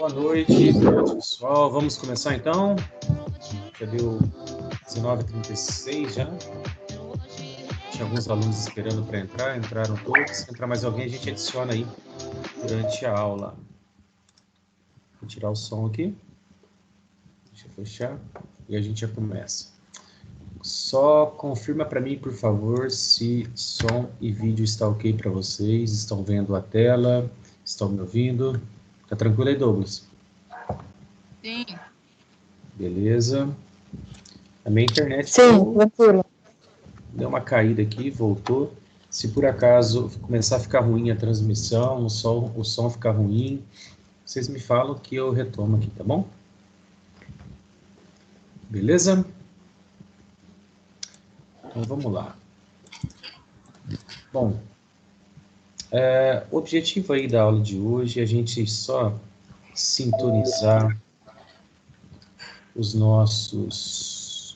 Boa noite, pessoal. Vamos começar então. Já deu 19h36 já. Tinha alguns alunos esperando para entrar, entraram todos. Se entrar mais alguém, a gente adiciona aí durante a aula. Vou tirar o som aqui. Deixa eu fechar e a gente já começa. Só confirma para mim, por favor, se som e vídeo está ok para vocês. Estão vendo a tela? Estão me ouvindo? Tá tranquilo aí, Douglas? Sim. Beleza. A minha internet deu uma caída aqui, voltou. Se por acaso começar a ficar ruim a transmissão, o som ficar ruim, vocês me falam que eu retomo aqui, tá bom? Beleza? Então vamos lá. Bom, o objetivo aí da aula de hoje é a gente só sintonizar os nosso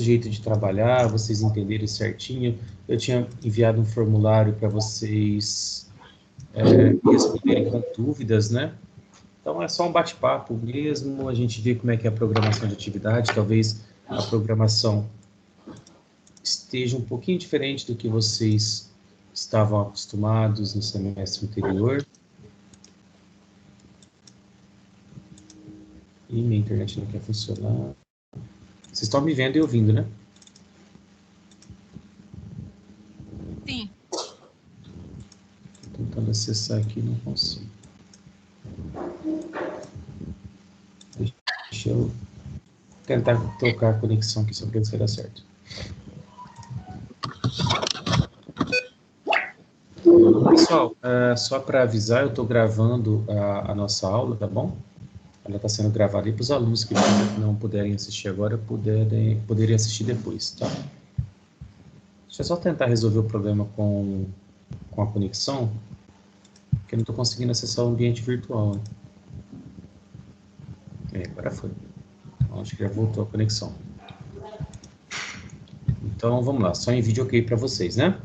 jeito de trabalhar, vocês entenderem certinho. Eu tinha enviado um formulário para vocês responderem com dúvidas, né? Então é só um bate-papo mesmo, a gente vê como é que é a programação de atividade, talvez a programação esteja um pouquinho diferente do que vocês estavam acostumados no semestre anterior. E minha internet não quer funcionar. Vocês estão me vendo e ouvindo, né? Sim. Estou tentando acessar aqui, não consigo. Deixa eu tentar trocar a conexão aqui, só para ver se vai dar certo. Pessoal, só para avisar, eu estou gravando a nossa aula, tá bom? Ela está sendo gravada aí para os alunos que não puderem assistir agora, poderem assistir depois, tá? Deixa eu só tentar resolver o problema com a conexão, porque eu não estou conseguindo acessar o ambiente virtual, né? Agora foi. Acho que já voltou a conexão. Então, vamos lá. Só em vídeo ok para vocês, né?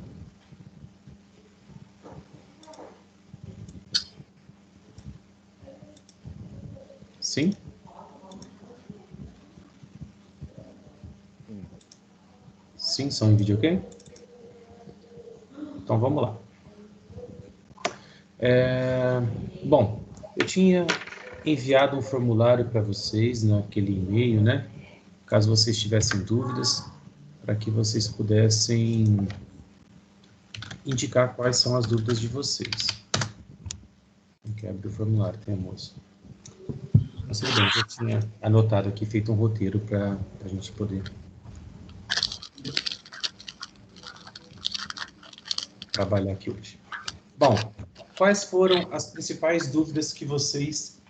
Sim? Sim, só em vídeo ok? Então, vamos lá. Bom, eu tinha enviado um formulário para vocês naquele e-mail, né? Caso vocês tivessem dúvidas, para que vocês pudessem indicar quais são as dúvidas de vocês. Não quer abrir o formulário, tem a moça. Mas tudo bem, eu tinha anotado aqui, feito um roteiro para a gente poder trabalhar aqui hoje. Bom, quais foram as principais dúvidas que vocês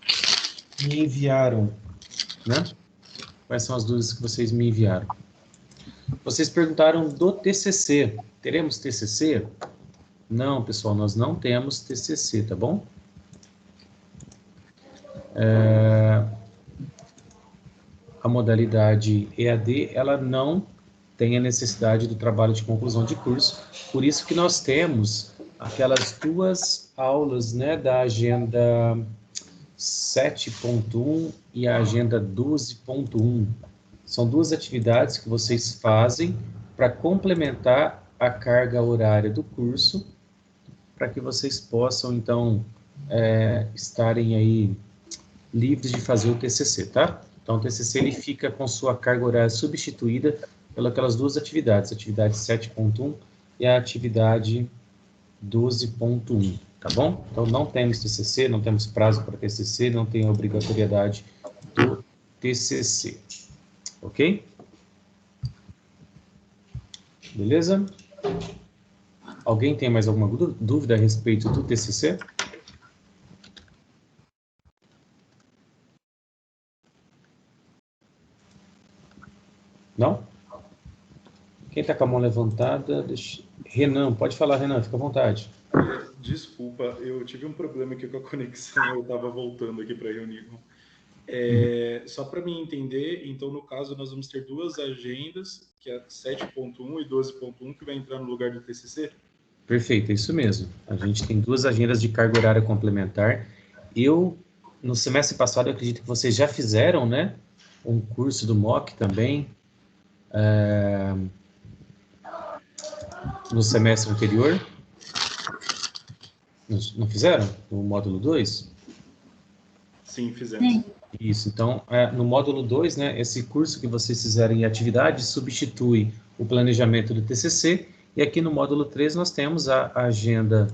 me enviaram, né? Quais são as dúvidas que vocês me enviaram? Vocês perguntaram do TCC. Teremos TCC? Não, pessoal, nós não temos TCC, tá bom? A modalidade EAD, ela não tem a necessidade do trabalho de conclusão de curso, por isso que nós temos aquelas duas aulas, né, da agenda 7.1 e a agenda 12.1. São duas atividades que vocês fazem para complementar a carga horária do curso, para que vocês possam, então, estarem aí livres de fazer o TCC, tá? Então, o TCC ele fica com sua carga horária substituída pelas duas atividades, a atividade 7.1 e a atividade 12.1, tá bom? Então, não temos TCC, não temos prazo para TCC, não tem obrigatoriedade do TCC, ok? Beleza? Alguém tem mais alguma dúvida a respeito do TCC? Não? Quem está com a mão levantada? Renan, pode falar, Renan, fica à vontade. Desculpa, eu tive um problema aqui com a conexão, eu estava voltando aqui para a reunião. Só para me entender, então, no caso, nós vamos ter duas agendas, que é 7.1 e 12.1, que vai entrar no lugar do TCC? Perfeito, é isso mesmo. A gente tem 2 agendas de carga horária complementar. No semestre passado, eu acredito que vocês já fizeram, né? Um curso do MOOC também. No semestre anterior. Não fizeram? No módulo 2? Sim, fizemos. Isso, então, no módulo 2, né, esse curso que vocês fizeram em atividade substitui o planejamento do TCC, e aqui no módulo 3 nós temos a agenda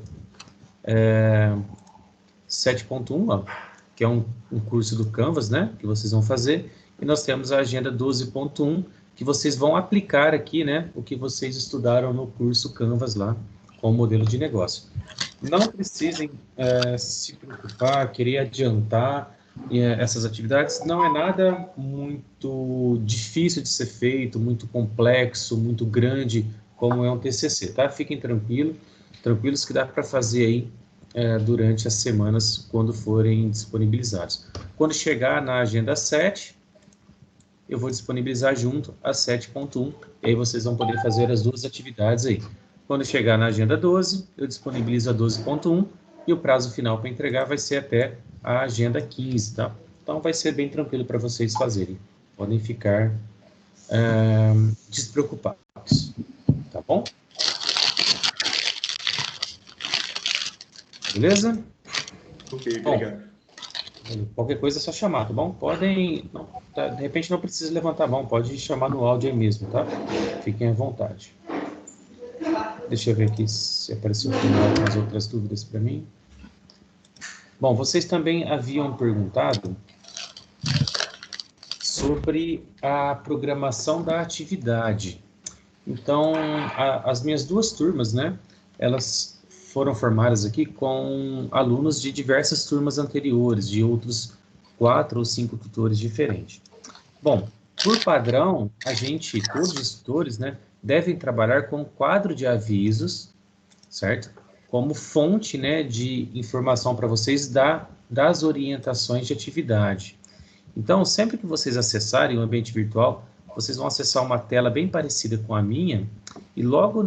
7.1, ó, que é um curso do Canvas, né, que vocês vão fazer, e nós temos a agenda 12.1, que vocês vão aplicar aqui, né, o que vocês estudaram no curso Canvas lá, com o modelo de negócio. Não precisem se preocupar, querer adiantar essas atividades, não é nada muito difícil de ser feito, muito complexo, muito grande, como é um TCC, tá? Fiquem tranquilos que dá para fazer aí durante as semanas, quando forem disponibilizados. Quando chegar na agenda 7, eu vou disponibilizar junto a 7.1, e aí vocês vão poder fazer as 2 atividades aí. Quando chegar na agenda 12, eu disponibilizo a 12.1, e o prazo final para entregar vai ser até a agenda 15, tá? Então vai ser bem tranquilo para vocês fazerem. Podem ficar despreocupados, tá bom? Beleza? Ok, obrigado. Qualquer coisa é só chamar, tá bom? Podem, de repente não precisa levantar a mão, pode chamar no áudio aí mesmo, tá? Fiquem à vontade. Deixa eu ver aqui se apareceu algumas outras dúvidas para mim. Bom, vocês também haviam perguntado sobre a programação da atividade. Então, as minhas 2 turmas, né, elas foram formadas aqui com alunos de diversas turmas anteriores, de outros 4 ou 5 tutores diferentes. Bom, por padrão, todos os tutores, né, devem trabalhar com um quadro de avisos, certo? Como fonte, né, de informação para vocês das orientações de atividade. Então, sempre que vocês acessarem o ambiente virtual, vocês vão acessar uma tela bem parecida com a minha, e logo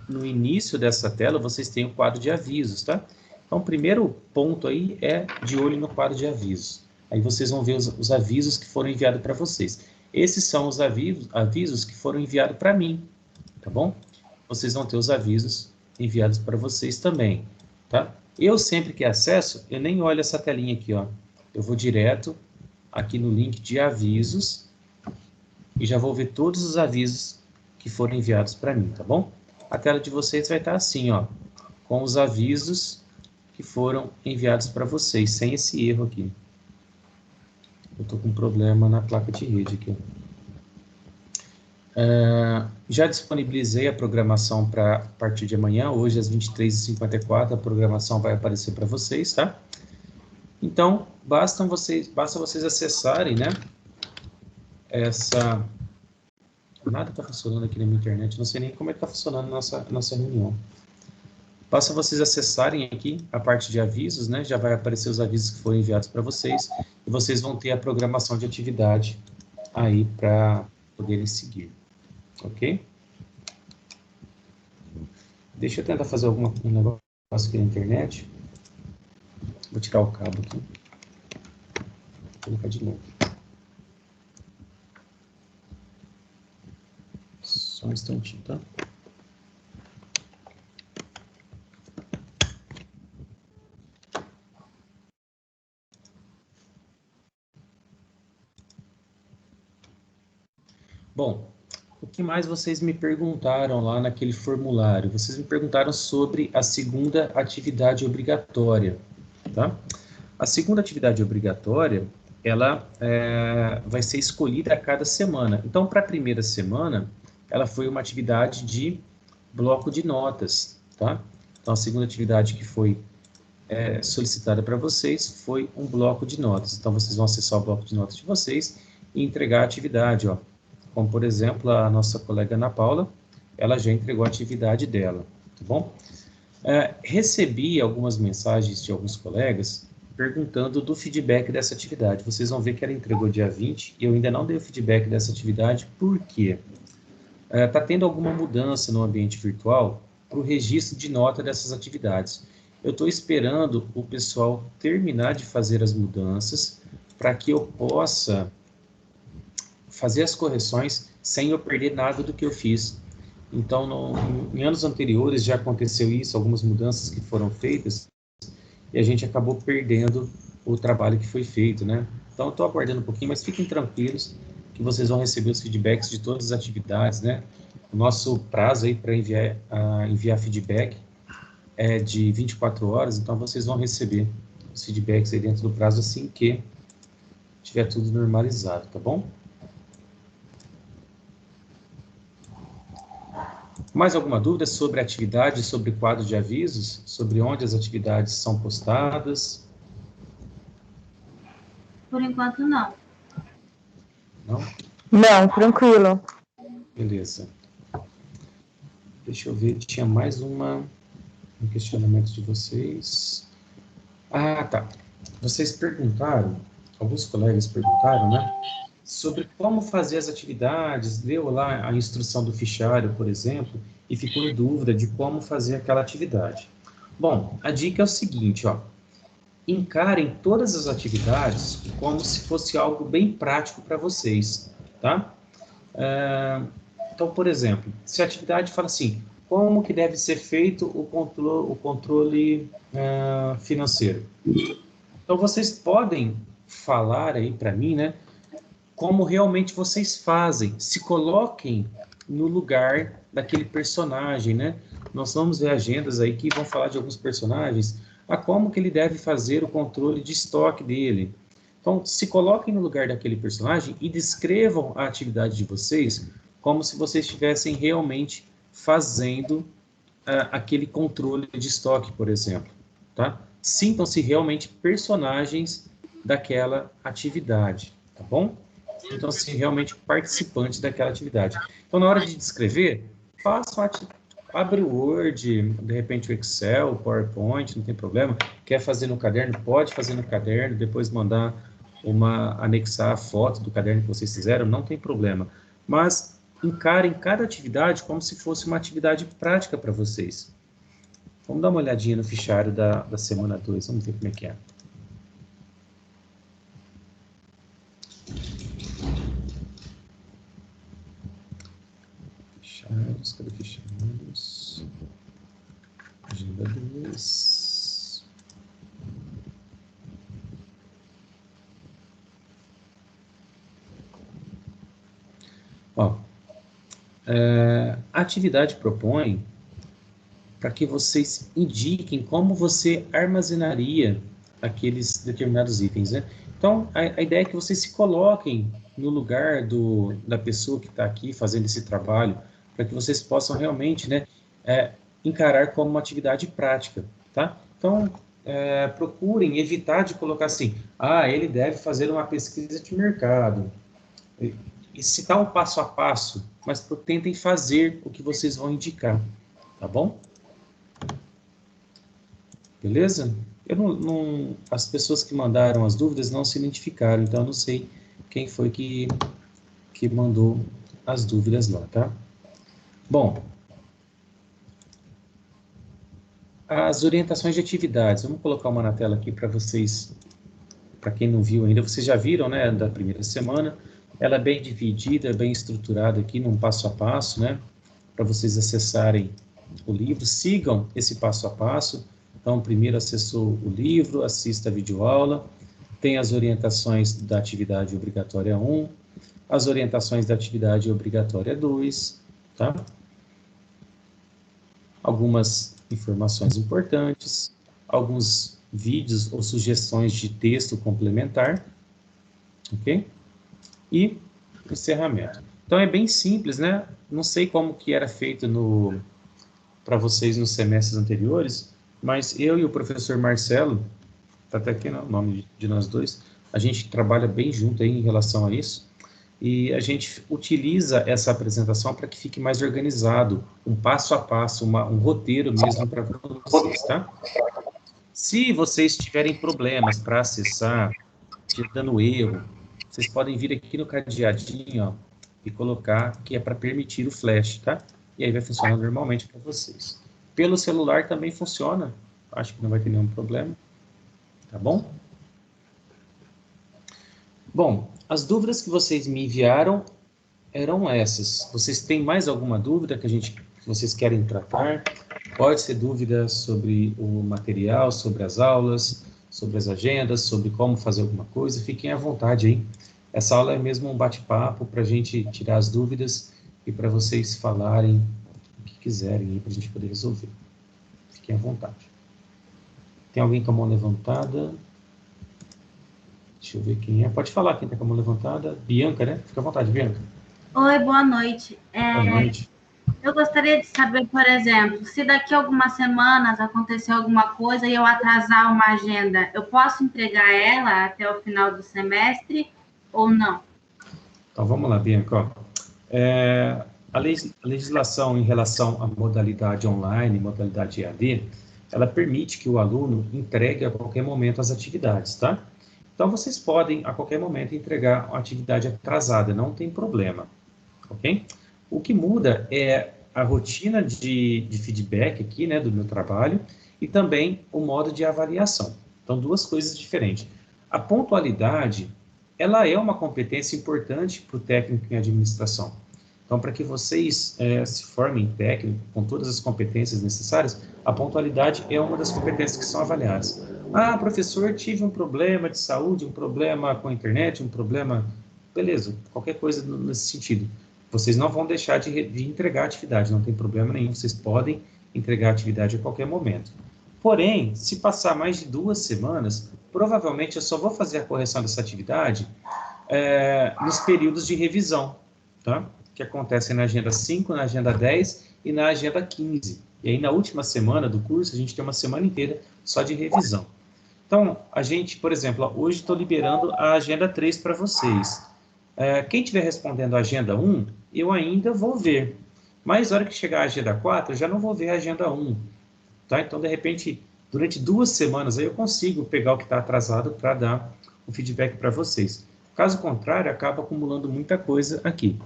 no início dessa tela, vocês têm o quadro de avisos, tá? Então, o primeiro ponto aí é de olho no quadro de avisos. Aí vocês vão ver os avisos que foram enviados para vocês. Esses são os avisos que foram enviados para mim, tá bom? Vocês vão ter os avisos enviados para vocês também, tá? Eu sempre que acesso, eu nem olho essa telinha aqui, ó. Eu vou direto aqui no link de avisos e já vou ver todos os avisos que foram enviados para mim, tá bom? A tela de vocês vai estar assim, ó, com os avisos que foram enviados para vocês, sem esse erro aqui. Eu tô com um problema na placa de rede aqui. Já disponibilizei a programação para a partir de amanhã, hoje às 23h54, a programação vai aparecer para vocês, tá? Então, basta vocês acessarem, né? Nada está funcionando aqui na minha internet, não sei nem como é que está funcionando a nossa reunião. Basta vocês acessarem aqui a parte de avisos, né? Já vai aparecer os avisos que foram enviados para vocês, e vocês vão ter a programação de atividade aí para poderem seguir. Ok? Deixa eu tentar fazer um negócio aqui na internet. Vou tirar o cabo aqui. Vou colocar de novo. Só um instantinho, tá? Bom, o que mais vocês me perguntaram lá naquele formulário? Vocês me perguntaram sobre a segunda atividade obrigatória, tá? A segunda atividade obrigatória, ela vai ser escolhida a cada semana. Então, para a primeira semana, ela foi uma atividade de bloco de notas, tá? Então, a segunda atividade que foi solicitada para vocês foi um bloco de notas. Então, vocês vão acessar o bloco de notas de vocês e entregar a atividade, ó. Como, por exemplo, a nossa colega Ana Paula, ela já entregou a atividade dela, tá bom? Recebi algumas mensagens de alguns colegas perguntando do feedback dessa atividade. Vocês vão ver que ela entregou dia 20 e eu ainda não dei o feedback dessa atividade, por quê? Está tendo alguma mudança no ambiente virtual para o registro de nota dessas atividades. Eu estou esperando o pessoal terminar de fazer as mudanças para que eu possa fazer as correções sem eu perder nada do que eu fiz. Então, em anos anteriores já aconteceu isso, algumas mudanças que foram feitas, e a gente acabou perdendo o trabalho que foi feito, né? Então, eu estou aguardando um pouquinho, mas fiquem tranquilos que vocês vão receber os feedbacks de todas as atividades, né? O nosso prazo aí para enviar feedback é de 24 horas, então vocês vão receber os feedbacks aí dentro do prazo assim que tiver tudo normalizado, tá bom? Mais alguma dúvida sobre a atividade, sobre quadro de avisos, sobre onde as atividades são postadas? Por enquanto, não. Não? Não, tranquilo. Beleza. Deixa eu ver, tinha mais um questionamento de vocês. Ah, tá. Vocês perguntaram, alguns colegas perguntaram, né? Sobre como fazer as atividades, leu lá a instrução do fichário, por exemplo, e ficou em dúvida de como fazer aquela atividade. Bom, a dica é o seguinte, ó. Encarem todas as atividades como se fosse algo bem prático para vocês, tá? Então, por exemplo, se a atividade fala assim, como que deve ser feito o controle financeiro? Então, vocês podem falar aí para mim, né, como realmente vocês fazem, se coloquem no lugar daquele personagem, né? Nós vamos ver agendas aí que vão falar de alguns personagens, a como que ele deve fazer o controle de estoque dele. Então, se coloquem no lugar daquele personagem e descrevam a atividade de vocês como se vocês estivessem realmente fazendo aquele controle de estoque, por exemplo, tá? Sintam-se realmente personagens daquela atividade, tá bom? Então, se realmente participantes daquela atividade. Então, na hora de descrever, façam abre o Word, de repente o Excel, o PowerPoint, não tem problema. Quer fazer no caderno? Pode fazer no caderno, depois mandar anexar a foto do caderno que vocês fizeram, não tem problema. Mas encarem cada atividade como se fosse uma atividade prática para vocês. Vamos dar uma olhadinha no fichário da semana 2, vamos ver como é que é. Fichários, cadê fichários? Agenda 2. Ó, a atividade propõe para que vocês indiquem como você armazenaria aqueles determinados itens, né? Então, a ideia é que vocês se coloquem no lugar da pessoa que está aqui fazendo esse trabalho, para que vocês possam realmente, né, encarar como uma atividade prática, tá? Então, procurem evitar de colocar assim, ele deve fazer uma pesquisa de mercado, e citar um passo a passo, mas tentem fazer o que vocês vão indicar, tá bom? Beleza? As pessoas que mandaram as dúvidas não se identificaram, então eu não sei quem foi que mandou as dúvidas lá, tá? Bom, as orientações de atividades, vamos colocar uma na tela aqui para vocês, para quem não viu ainda, vocês já viram, né, da primeira semana, ela é bem dividida, bem estruturada aqui num passo a passo, né, para vocês acessarem o livro, sigam esse passo a passo. Então, primeiro acessou o livro, assista a videoaula, tem as orientações da atividade obrigatória 1, as orientações da atividade obrigatória 2, tá? Algumas informações importantes, alguns vídeos ou sugestões de texto complementar, ok? E o encerramento. Então, é bem simples, né? Não sei como que era feito para vocês nos semestres anteriores, mas eu e o professor Marcelo, está até aqui o nome de nós dois, a gente trabalha bem junto aí em relação a isso, e a gente utiliza essa apresentação para que fique mais organizado, um passo a passo, um roteiro mesmo para vocês, tá? Se vocês tiverem problemas para acessar, dando erro, vocês podem vir aqui no cadeadinho, ó, e colocar que é para permitir o flash, tá? E aí vai funcionar normalmente para vocês. Pelo celular também funciona. Acho que não vai ter nenhum problema. Tá bom? Bom, as dúvidas que vocês me enviaram eram essas. Vocês têm mais alguma dúvida que vocês querem tratar? Pode ser dúvida sobre o material, sobre as aulas, sobre as agendas, sobre como fazer alguma coisa. Fiquem à vontade aí. Essa aula é mesmo um bate-papo para a gente tirar as dúvidas e para vocês falarem o que quiserem para a gente poder resolver. Fiquem à vontade. Tem alguém com a mão levantada? Deixa eu ver quem é. Pode falar quem está com a mão levantada. Bianca, né? Fica à vontade, Bianca. Oi, boa noite. Boa noite. Eu gostaria de saber, por exemplo, se daqui a algumas semanas acontecer alguma coisa e eu atrasar uma agenda, eu posso entregar ela até o final do semestre ou não? Então, vamos lá, Bianca. Ó. A legislação em relação à modalidade online, modalidade EAD, ela permite que o aluno entregue a qualquer momento as atividades, tá? Então, vocês podem, a qualquer momento, entregar a atividade atrasada, não tem problema, ok? O que muda é a rotina de feedback aqui, né, do meu trabalho, e também o modo de avaliação. Então, duas coisas diferentes. A pontualidade, ela é uma competência importante para o técnico em administração. Então, para que vocês se formem técnico com todas as competências necessárias, a pontualidade é uma das competências que são avaliadas. Ah, professor, tive um problema de saúde, um problema com a internet, um problema... Beleza, qualquer coisa nesse sentido. Vocês não vão deixar de entregar a atividade, não tem problema nenhum, vocês podem entregar a atividade a qualquer momento. Porém, se passar mais de 2 semanas, provavelmente eu só vou fazer a correção dessa atividade nos períodos de revisão, tá? Que acontecem na agenda 5, na agenda 10 e na agenda 15. E aí, na última semana do curso, a gente tem uma semana inteira só de revisão. Então, a gente, por exemplo, hoje estou liberando a agenda 3 para vocês. Quem estiver respondendo a agenda 1, eu ainda vou ver. Mas, na hora que chegar a agenda 4, eu já não vou ver a agenda 1. Tá? Então, de repente, durante 2 semanas, aí eu consigo pegar o que está atrasado para dar o feedback para vocês. Caso contrário, acaba acumulando muita coisa aqui.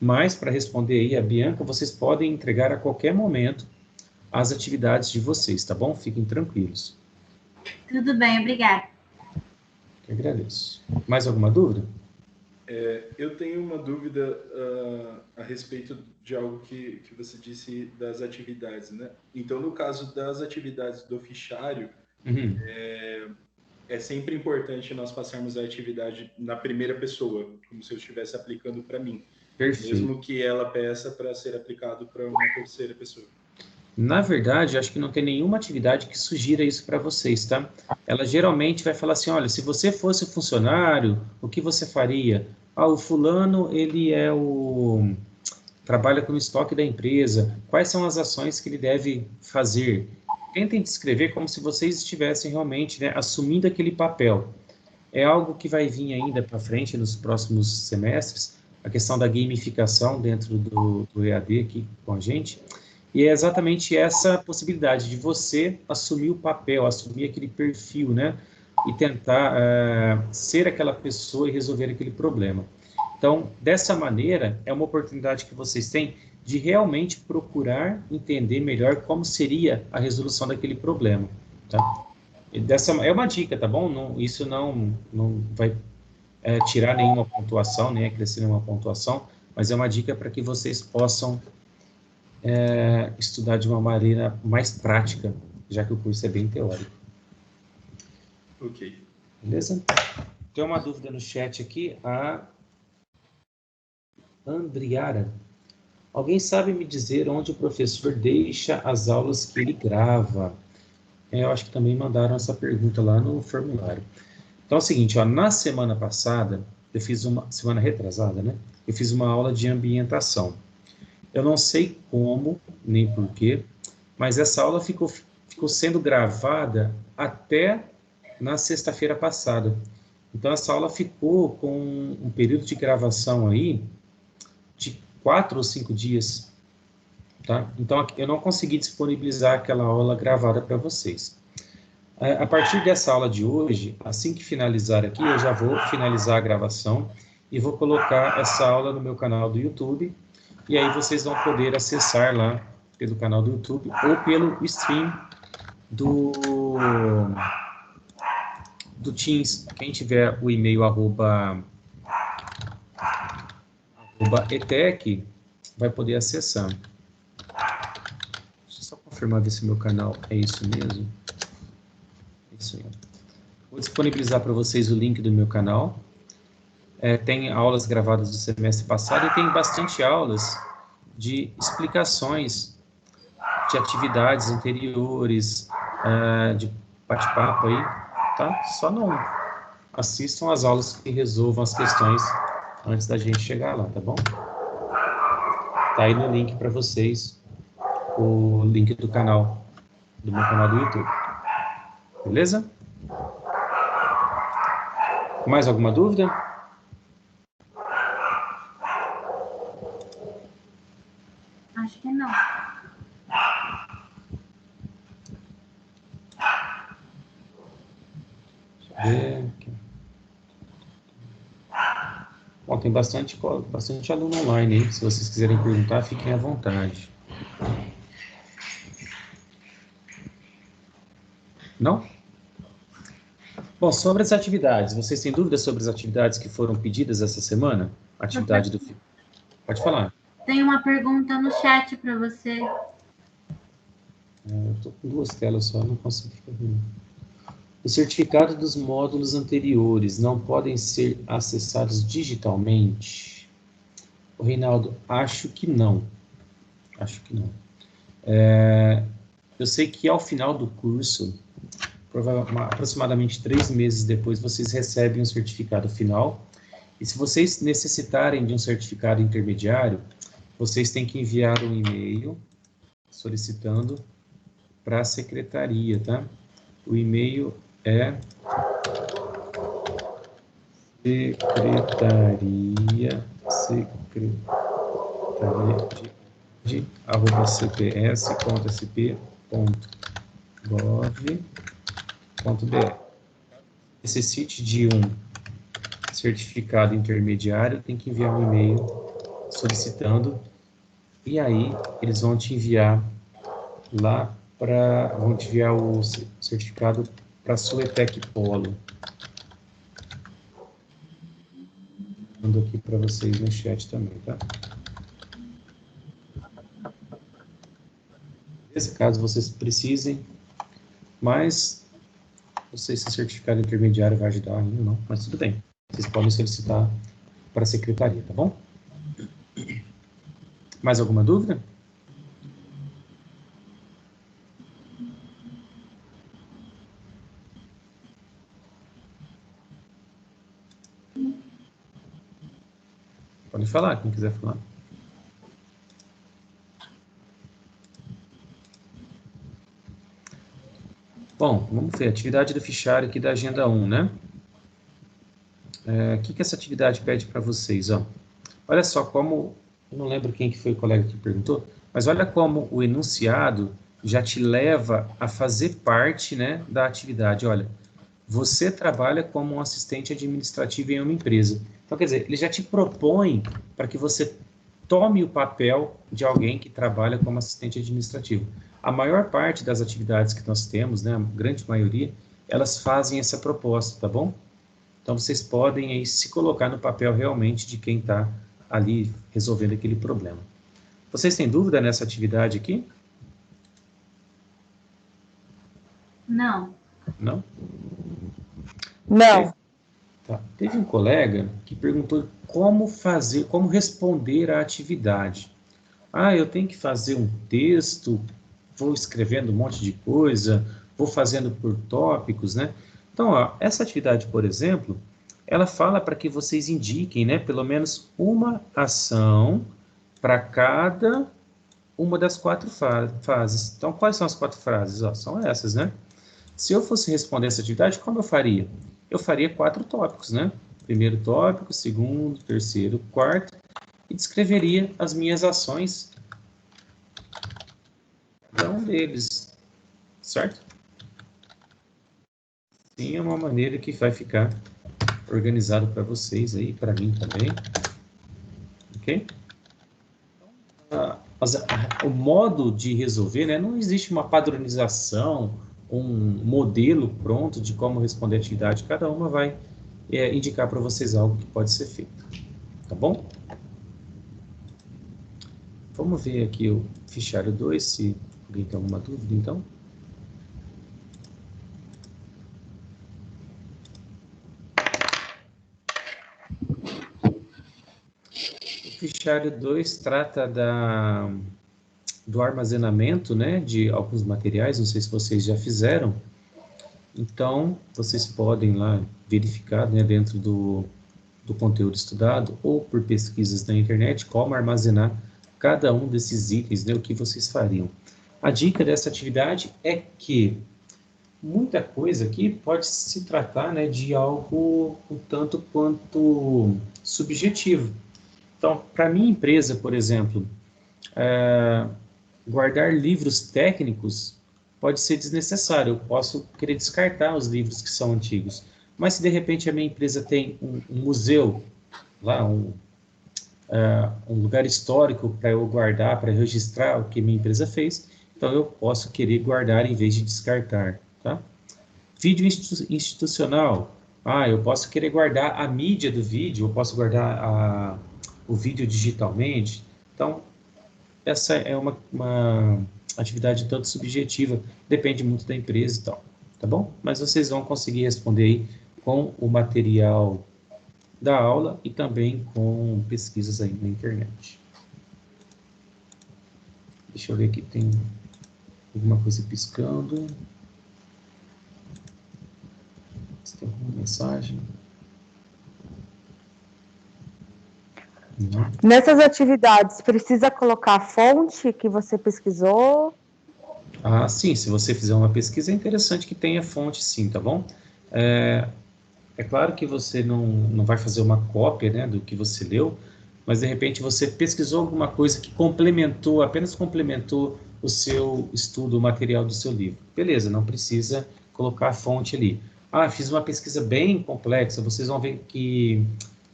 Mas, para responder aí a Bianca, vocês podem entregar a qualquer momento as atividades de vocês, tá bom? Fiquem tranquilos. Tudo bem, obrigada. Eu agradeço. Mais alguma dúvida? Eu tenho uma dúvida a respeito de algo que você disse das atividades, né? Então, no caso das atividades do fichário, é sempre importante nós passarmos a atividade na primeira pessoa, como se eu estivesse aplicando para mim. Perfeito. Mesmo que ela peça para ser aplicado para uma terceira pessoa. Na verdade, acho que não tem nenhuma atividade que sugira isso para vocês, tá? Ela geralmente vai falar assim, olha, se você fosse funcionário, o que você faria? Ah, o fulano, ele trabalha com o estoque da empresa. Quais são as ações que ele deve fazer? Tentem descrever como se vocês estivessem realmente, né, assumindo aquele papel. É algo que vai vir ainda para frente nos próximos semestres, a questão da gamificação dentro do EAD aqui com a gente. E é exatamente essa possibilidade de você assumir o papel, assumir aquele perfil, né? E tentar ser aquela pessoa e resolver aquele problema. Então, dessa maneira, é uma oportunidade que vocês têm de realmente procurar entender melhor como seria a resolução daquele problema, tá? E é uma dica, tá bom? Isso não vai tirar nenhuma pontuação, nem acrescer nenhuma pontuação, mas é uma dica para que vocês possam estudar de uma maneira mais prática, já que o curso é bem teórico. Ok. Beleza? Tem uma dúvida no chat aqui, a Andriara. Alguém sabe me dizer onde o professor deixa as aulas que ele grava? Eu acho que também mandaram essa pergunta lá no formulário. Então é o seguinte, ó, na semana passada, eu fiz semana retrasada, né? Eu fiz uma aula de ambientação. Eu não sei como, nem porquê, mas essa aula ficou sendo gravada até na sexta-feira passada. Então, essa aula ficou com um período de gravação aí de 4 ou 5 dias, tá? Então, eu não consegui disponibilizar aquela aula gravada para vocês. A partir dessa aula de hoje, assim que finalizar aqui, eu já vou finalizar a gravação e vou colocar essa aula no meu canal do YouTube, e aí vocês vão poder acessar lá pelo canal do YouTube ou pelo stream do Teams. Quem tiver o e-mail @etec vai poder acessar. Deixa eu só confirmar ver se meu canal é isso mesmo. Isso aí. Vou disponibilizar para vocês o link do meu canal. Tem aulas gravadas do semestre passado e tem bastante aulas de explicações de atividades anteriores, de bate-papo aí, tá? Só não assistam as aulas que resolvam as questões antes da gente chegar lá, tá bom? Tá aí no link para vocês, o link do canal, do meu canal do YouTube. Beleza? Mais alguma dúvida? Acho que não. Bom, tem bastante aluno online aí. Se vocês quiserem perguntar, fiquem à vontade. Não? Bom, sobre as atividades. Vocês têm dúvidas sobre as atividades que foram pedidas essa semana? Atividade do... Pode falar. Tem uma pergunta no chat para você. Eu estou com 2 telas só, não consigo ficar vendo. Os certificados dos módulos anteriores não podem ser acessados digitalmente? Ô, Reinaldo, acho que não. Acho que não. Eu sei que ao final do curso, aproximadamente 3 meses depois, vocês recebem um certificado final. E se vocês necessitarem de um certificado intermediário, vocês têm que enviar um e-mail solicitando para a secretaria, tá? O e-mail é secretaria@cps.sp.gov.br. Necessite de um certificado intermediário, tem que enviar um e-mail solicitando, e aí eles vão te enviar vão te enviar o certificado para a sua ETEC Polo. Mando aqui para vocês no chat também, tá? Nesse caso, vocês precisem, mas não sei se o certificado intermediário vai ajudar ainda, não, mas tudo bem. Vocês podem solicitar para a secretaria, tá bom? Mais alguma dúvida? Pode falar, quem quiser falar. Bom, vamos ver. Atividade do fichário aqui da Agenda 1, né? O que essa atividade pede para vocês? Ó? Olha só como... Eu não lembro quem que foi o colega que perguntou, mas olha como o enunciado já te leva a fazer parte, né, da atividade. Olha, você trabalha como um assistente administrativo em uma empresa. Então, quer dizer, ele já te propõe para que você tome o papel de alguém que trabalha como assistente administrativo. A maior parte das atividades que nós temos, né, a grande maioria, elas fazem essa proposta, tá bom? Então, vocês podem aí se colocar no papel realmente de quem está ali resolvendo aquele problema. Vocês têm dúvida nessa atividade aqui? Não. Não? Não. Teve um colega que perguntou como responder à atividade. Eu tenho que fazer um texto, vou escrevendo um monte de coisa, vou fazendo por tópicos, né? Então, ó, essa atividade, por exemplo, ela fala para que vocês indiquem, né, pelo menos uma ação para cada uma das 4 fases. Então, quais são as 4 frases? Ó, são essas, né? Se eu fosse responder essa atividade, como eu faria? Eu faria 4 tópicos, né? Primeiro tópico, segundo, terceiro, quarto, e descreveria as minhas ações cada um deles, certo? Sim, é uma maneira que vai ficar organizado para vocês aí, para mim também, ok? o modo de resolver, né? Não existe uma padronização, um modelo pronto de como responder a atividade. Cada uma vai indicar para vocês algo que pode ser feito. Tá bom? Vamos ver aqui o fichário 2, se alguém tem alguma dúvida, então. O fichário 2 trata do armazenamento, né, de alguns materiais, não sei se vocês já fizeram. Então, vocês podem lá verificar, né, dentro do conteúdo estudado ou por pesquisas na internet, como armazenar cada um desses itens, né, o que vocês fariam. A dica dessa atividade é que muita coisa aqui pode se tratar, né, de algo um tanto quanto subjetivo. Então, para minha empresa, por exemplo, guardar livros técnicos pode ser desnecessário. Eu posso querer descartar os livros que são antigos. Mas se de repente a minha empresa tem um museu, lá um lugar histórico para eu guardar, para registrar o que minha empresa fez, então eu posso querer guardar em vez de descartar, tá? Vídeo institucional. Eu posso querer guardar a mídia do vídeo, eu posso guardar o vídeo digitalmente. Então, essa é uma atividade tanto subjetiva, depende muito da empresa e tal, tá bom? Mas vocês vão conseguir responder aí com o material da aula e também com pesquisas aí na internet. Deixa eu ver aqui, tem alguma coisa piscando. Se tem alguma mensagem. Não. Nessas atividades, precisa colocar a fonte que você pesquisou? Sim, se você fizer uma pesquisa, é interessante que tenha fonte, sim, tá bom? É claro que você não vai fazer uma cópia, né, do que você leu, mas de repente você pesquisou alguma coisa que apenas complementou o seu estudo, o material do seu livro. Beleza, não precisa colocar a fonte ali. Fiz uma pesquisa bem complexa, vocês vão ver que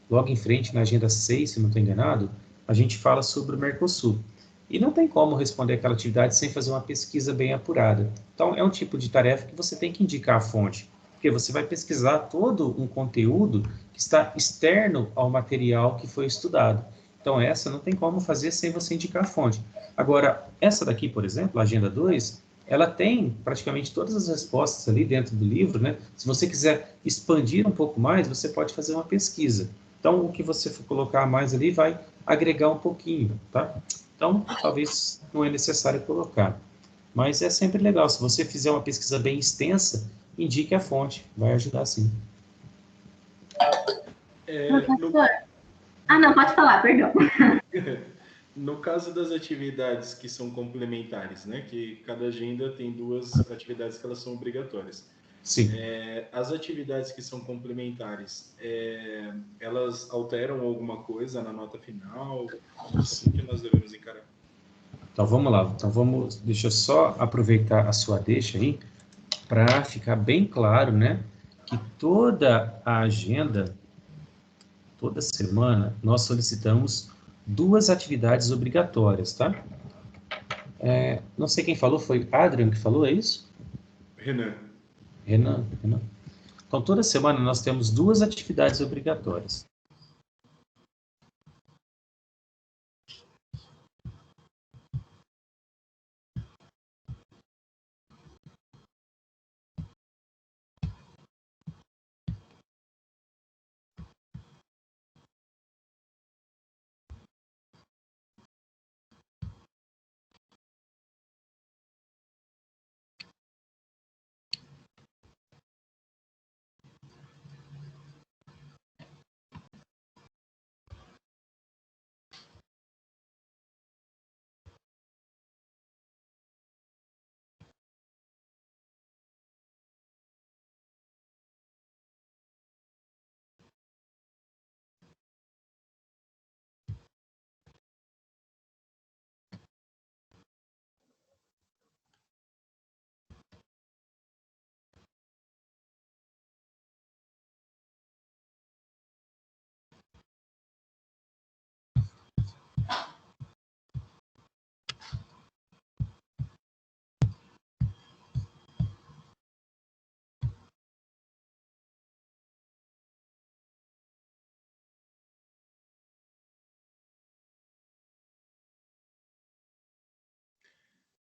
logo em frente, na agenda 6, se não estou enganado, a gente fala sobre o Mercosul. E não tem como responder aquela atividade sem fazer uma pesquisa bem apurada. Então, é um tipo de tarefa que você tem que indicar a fonte, porque você vai pesquisar todo um conteúdo que está externo ao material que foi estudado. Então, essa não tem como fazer sem você indicar a fonte. Agora, essa daqui, por exemplo, a agenda 2, ela tem praticamente todas as respostas ali dentro do livro, né? Se você quiser expandir um pouco mais, você pode fazer uma pesquisa. Então, o que você for colocar mais ali vai agregar um pouquinho, tá? Então, talvez não é necessário colocar. Mas é sempre legal. Se você fizer uma pesquisa bem extensa, indique a fonte. Vai ajudar sim. Professor? Não, pode falar, perdão. No caso das atividades que são complementares, né, que cada agenda tem 2 atividades que elas são obrigatórias. Sim. As atividades que são complementares, elas alteram alguma coisa na nota final? Como que nós devemos encarar? Então vamos lá. Deixa eu só aproveitar a sua deixa aí para ficar bem claro, né, que toda a agenda, toda semana, nós solicitamos 2 atividades obrigatórias, tá? Não sei quem falou, foi Adrian que falou, é isso? Renan. Renan. Então, toda semana nós temos 2 atividades obrigatórias.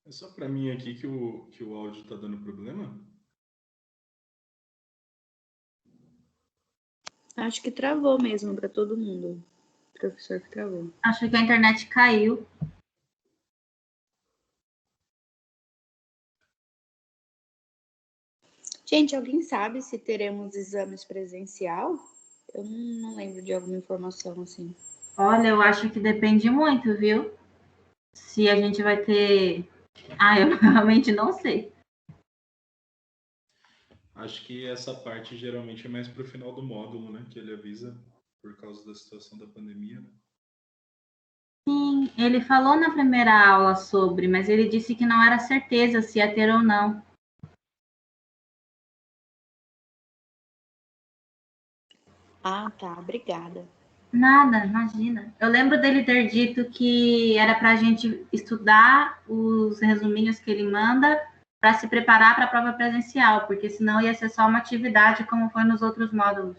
É só para mim aqui que o áudio está dando problema? Acho que travou mesmo para todo mundo. O professor que travou. Acho que a internet caiu. Gente, alguém sabe se teremos exames presencial? Eu não lembro de alguma informação assim. Olha, eu acho que depende muito, viu? Se a gente vai ter. Ah, eu realmente não sei. Acho que essa parte geralmente é mais para o final do módulo, né? Que ele avisa por causa da situação da pandemia, né? Sim, ele falou na primeira aula sobre, mas ele disse que não era certeza se ia ter ou não. Ah, tá. Obrigada. Nada, imagina. Eu lembro dele ter dito que era para a gente estudar os resuminhos que ele manda para se preparar para a prova presencial, porque senão ia ser só uma atividade como foi nos outros módulos.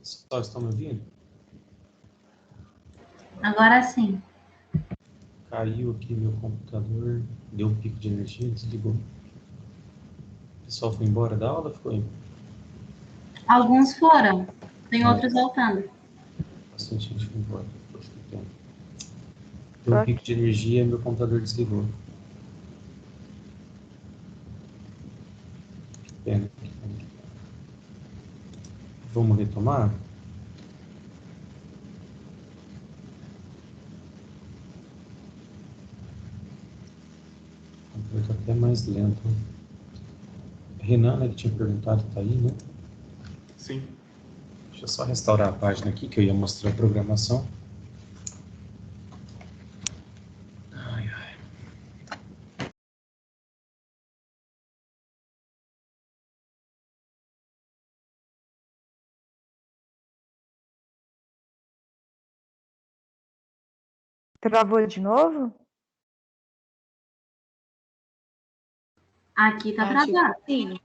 Só estão me ouvindo? Agora sim. Caiu aqui meu computador, deu um pico de energia, desligou. O pessoal foi embora da aula? Foi Alguns foram, tem É. outros voltando. bastante gente foi embora. Poxa, que pena. Deu um pico de energia e meu computador desligou. Que pena, que pena, que pena. Vamos retomar? O computador está até mais lento. Renan, né, que tinha perguntado, está aí, né? Sim. Deixa eu só restaurar a página aqui, que eu ia mostrar a programação. Ai, ai. Travou de novo? Aqui tá Acho travado. que sim.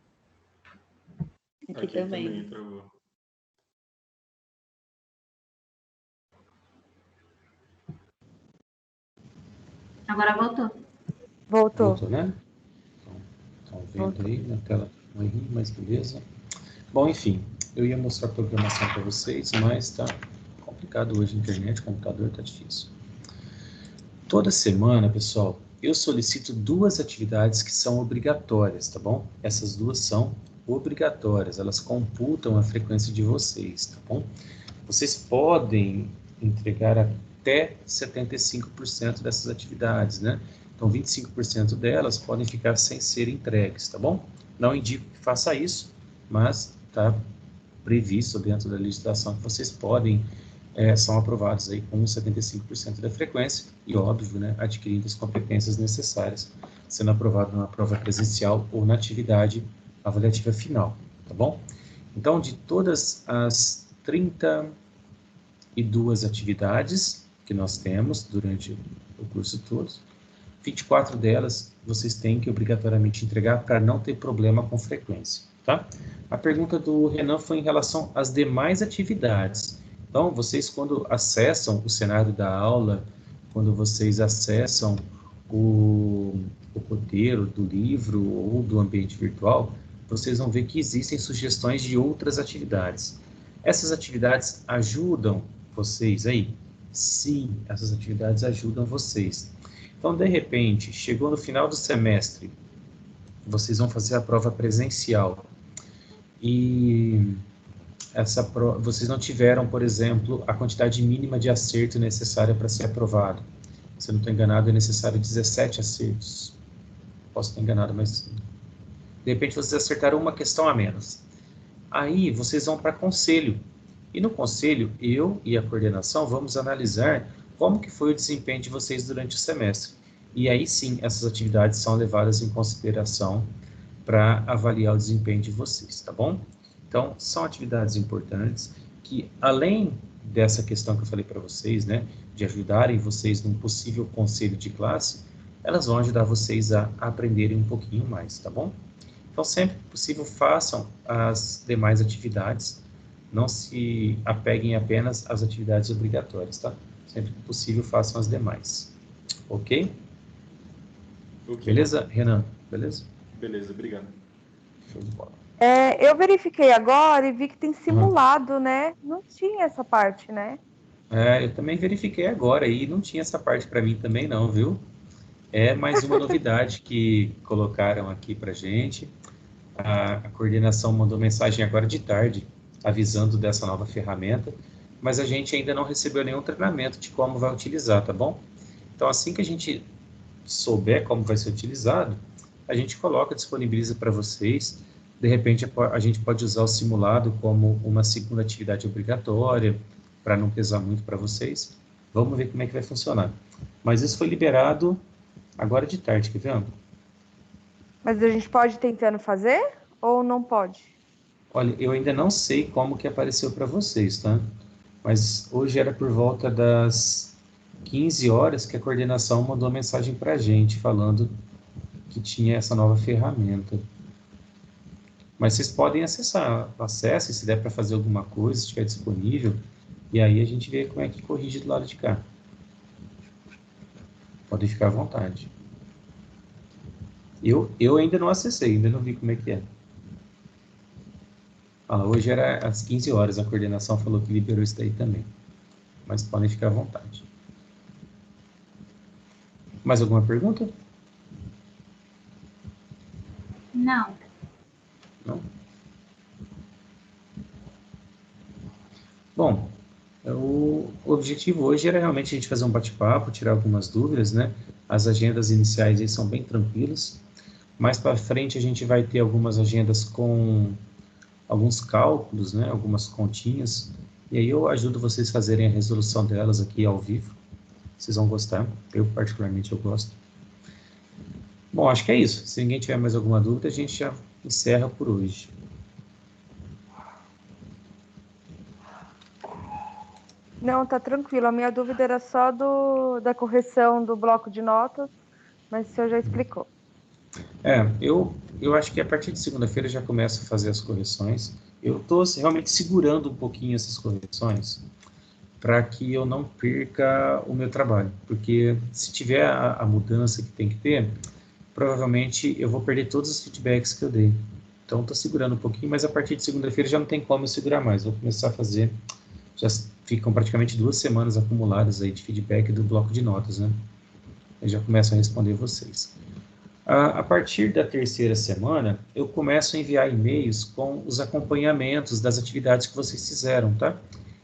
Aqui também. travou. Agora voltou. Voltou. Voltou, né? Estão vendo aí na tela um errinho, mas beleza. Bom, enfim, eu ia mostrar a programação para vocês, mas tá complicado hoje a internet, o computador tá difícil. Toda semana, pessoal, eu solicito 2 atividades que são obrigatórias, tá bom? Essas 2 são obrigatórias, elas computam a frequência de vocês, tá bom? Vocês podem entregar até 75% dessas atividades, né? Então, 25% delas podem ficar sem ser entregues, tá bom? Não indico que faça isso, mas está previsto dentro da legislação que vocês podem, são aprovados aí com 75% da frequência e, óbvio, né, adquirindo as competências necessárias, sendo aprovado numa prova presencial ou na atividade avaliativa final, tá bom? Então, de todas as 32 atividades que nós temos durante o curso todo, 24 delas vocês têm que obrigatoriamente entregar para não ter problema com frequência, tá? A pergunta do Renan foi em relação às demais atividades. Então, vocês quando acessam o cenário da aula, quando vocês acessam o roteiro do livro ou do ambiente virtual, vocês vão ver que existem sugestões de outras atividades. Essas atividades ajudam vocês aí? Sim, essas atividades ajudam vocês. Então, de repente, chegou no final do semestre, vocês vão fazer a prova presencial e vocês não tiveram, por exemplo, a quantidade mínima de acerto necessária para ser aprovado. Se eu não estou enganado, é necessário 17 acertos. Posso estar enganado, mas de repente vocês acertaram uma questão a menos. Aí vocês vão para conselho. E no conselho, eu e a coordenação vamos analisar como que foi o desempenho de vocês durante o semestre. E aí sim, essas atividades são levadas em consideração para avaliar o desempenho de vocês, tá bom? Então, são atividades importantes que, além dessa questão que eu falei para vocês, né, de ajudarem vocês num possível conselho de classe, elas vão ajudar vocês a aprenderem um pouquinho mais, tá bom? Então, sempre que possível, façam as demais atividades, não se apeguem apenas às atividades obrigatórias, tá? Sempre que possível, façam as demais. Ok? Beleza, Renan? Beleza? Beleza, obrigado. Show de bola. Eu verifiquei agora e vi que tem simulado, né? Não tinha essa parte, né? Eu também verifiquei agora e não tinha essa parte para mim também não, viu? É mais uma novidade que colocaram aqui para gente. A coordenação mandou mensagem agora de tarde, avisando dessa nova ferramenta, mas a gente ainda não recebeu nenhum treinamento de como vai utilizar, tá bom? Então, assim que a gente souber como vai ser utilizado, a gente coloca, disponibiliza para vocês. De repente, a gente pode usar o simulado como uma segunda atividade obrigatória, para não pesar muito para vocês. Vamos ver como é que vai funcionar. Mas isso foi liberado agora de tarde, quer ver? Mas a gente pode ir tentando fazer ou não pode? Olha, eu ainda não sei como que apareceu para vocês, tá? Mas hoje era por volta das 15 horas que a coordenação mandou mensagem para a gente, falando que tinha essa nova ferramenta. Mas vocês podem acessar, acessem, se der para fazer alguma coisa, se estiver disponível, e aí a gente vê como é que corrige do lado de cá. Podem ficar à vontade. Eu ainda não acessei, ainda não vi como é que é. Hoje era às 15 horas, a coordenação falou que liberou isso daí também. Mas podem ficar à vontade. Mais alguma pergunta? Não. Não? Bom, o objetivo hoje era realmente a gente fazer um bate-papo, tirar algumas dúvidas, né? As agendas iniciais aí são bem tranquilas. Mais para frente a gente vai ter algumas agendas com alguns cálculos, né? Algumas continhas. E aí eu ajudo vocês a fazerem a resolução delas aqui ao vivo. Vocês vão gostar. Eu particularmente eu gosto. Bom, acho que é isso. Se ninguém tiver mais alguma dúvida, a gente já encerra por hoje. Não, tá tranquilo. A minha dúvida era só da correção do bloco de notas, mas o senhor já explicou. Eu acho que a partir de segunda-feira já começo a fazer as correções. Eu estou realmente segurando um pouquinho essas correções para que eu não perca o meu trabalho, porque se tiver a mudança que tem que ter, provavelmente eu vou perder todos os feedbacks que eu dei. Então, estou segurando um pouquinho, mas a partir de segunda-feira já não tem como eu segurar mais. Vou começar a fazer, já ficam praticamente 2 semanas acumuladas aí de feedback do bloco de notas, né? Eu já começo a responder vocês. A partir da 3ª semana, eu começo a enviar e-mails com os acompanhamentos das atividades que vocês fizeram, tá?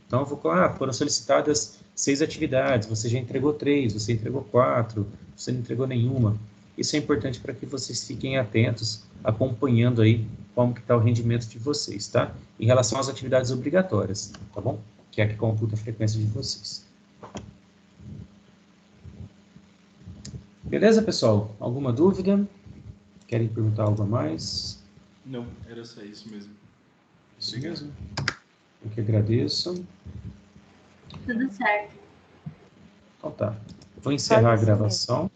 Então, eu vou falar, foram solicitadas 6 atividades, você já entregou 3, você entregou 4, você não entregou nenhuma. Isso é importante para que vocês fiquem atentos, acompanhando aí como que está o rendimento de vocês, tá? Em relação às atividades obrigatórias, tá bom? Que é a que computa a frequência de vocês. Beleza, pessoal? Alguma dúvida? Querem perguntar algo a mais? Não, era só isso mesmo. Isso mesmo. Eu que agradeço. Tudo certo. Então tá. Vou encerrar a isso gravação.